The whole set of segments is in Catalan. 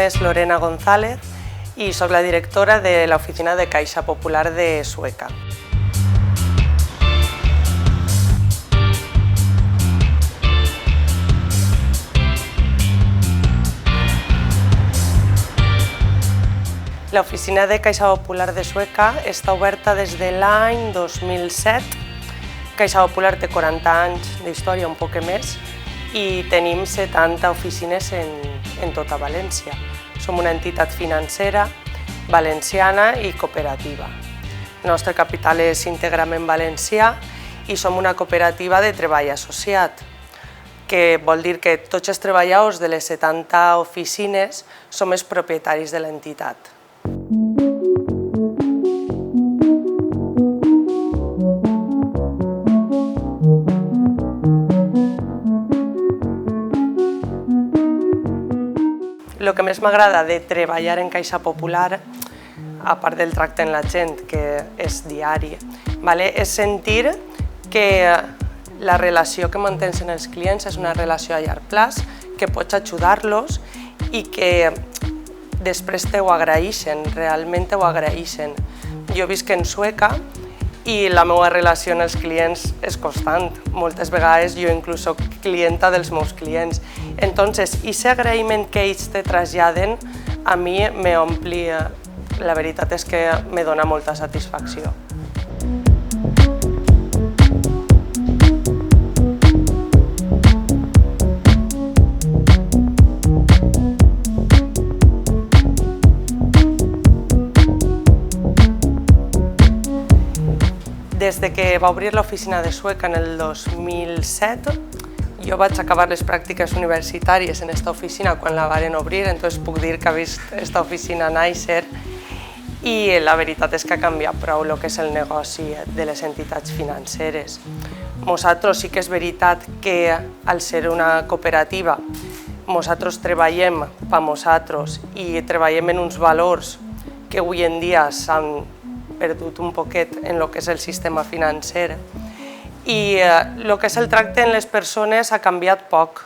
és Lorena González i soc la directora de l'oficina de Caixa Popular de Sueca. L'oficina de Caixa Popular de Sueca està oberta des de l'any 2007. Caixa Popular té 40 anys d'història, un poc més, i tenim 70 oficines en tota València. Som una entitat financera, valenciana i cooperativa. El nostre capital és íntegrament valencià i som una cooperativa de treball associat, que vol dir que tots els treballadors de les 70 oficines som els propietaris de l'entitat. El que més m'agrada de treballar en Caixa Popular, a part del tracte amb la gent, que és diari, és sentir que la relació que mantens amb els clients és una relació a llarg termini, que pots ajudar-los i que després te ho agraeixen, realment te ho agraeixen. Jo visc en Sueca i la meva relació amb els clients és constant. Moltes vegades jo inclús soc clienta dels meus clients. Entonces, aquest agraïment que ells te traslladen a mi m'ompli, la veritat és que me dona molta satisfacció. Des que va obrir l'oficina de Sueca en el 2007, jo vaig acabar les pràctiques universitàries en aquesta oficina quan la varen obrir, entonces puc dir que he vist aquesta oficina néixer i la veritat és que ha canviat prou el que és el negoci de les entitats financeres. Nosaltres sí que és veritat que al ser una cooperativa nosaltres treballem per nosaltres i treballem en uns valors que avui en dia s'han perdut un poquet en el que és el sistema financer i el que és el tracte amb les persones ha canviat poc.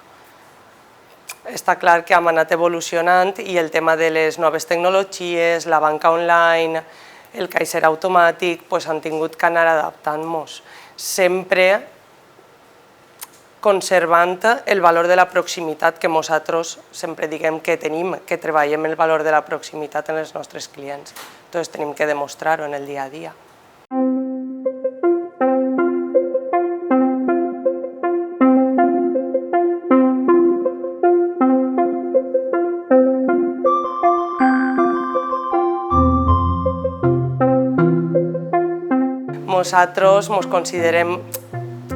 Està clar que hem anat evolucionant i el tema de les noves tecnologies, la banca online, el caixer automàtic, han tingut que anar adaptant-nos, sempre conservant el valor de la proximitat que nosaltres sempre diguem que tenim, que treballem el valor de la proximitat en els nostres clients. Entonces tenim que demostrar-ho en el dia a dia. Nosaltres ens considerem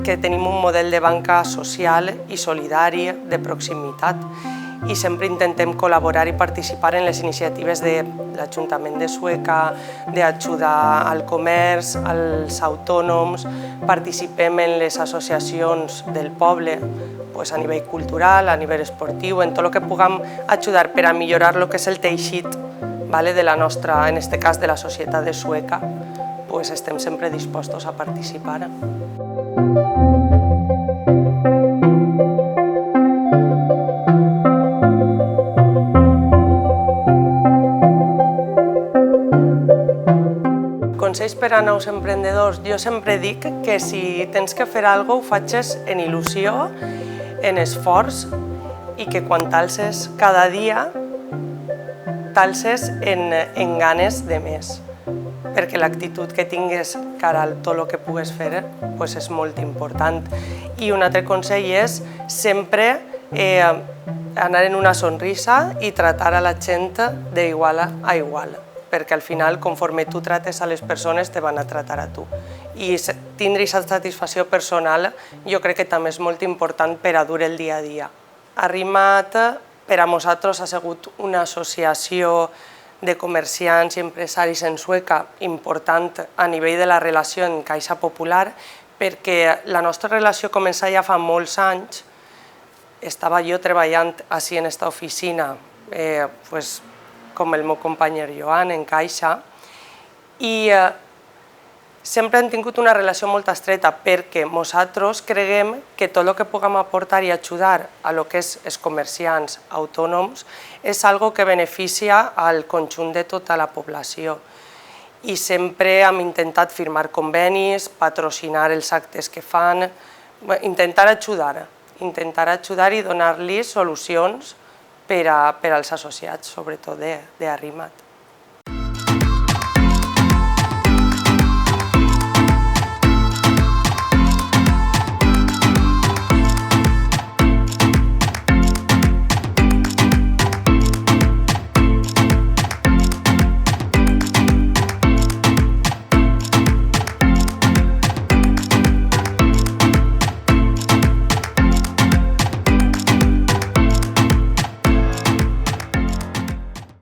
que tenim un model de banca social i solidari de proximitat i sempre intentem col·laborar i participar en les iniciatives de l'Ajuntament de Sueca, d'ajudar al comerç, als autònoms, participem en les associacions del poble, a nivell cultural, a nivell esportiu, en tot el que puguem ajudar per a millorar el que és el teixit de la nostra, en aquest cas de la societat de Sueca, estem sempre dispostos a participar. Consells per a nous emprenedors. Jo sempre dic que si tens que fer alguna cosa ho facis en il·lusió, en esforç i que quan t'alces cada dia t'alces en ganes de més, perquè l'actitud que tingues cara a tot el que pugues fer és molt important. I un altre consell és sempre anar en una sonrisa i tratar a la gent d'igual a igual, perquè al final, conforme tu trates a les persones, te van a tratar a tu. I tindre aquesta satisfacció personal jo crec que també és molt important per a dur el dia a dia. Arrimat, per a nosaltres, ha sigut una associació de comerciants i empresaris en Sueca important a nivell de la relació en Caixa Popular, perquè la nostra relació comença ja fa molts anys. Estava jo treballant així en aquesta oficina, com el meu company Joan en Caixa, i sempre hem tingut una relació molt estreta perquè nosaltres creguem que tot el que puguem aportar i ajudar a lo que és els comerciants autònoms és algo que beneficia al conjunt de tota la població. I sempre hem intentat firmar convenis, patrocinar els actes que fan, intentar ajudar i donar-li solucions per als associats, sobretot d'Arrimat.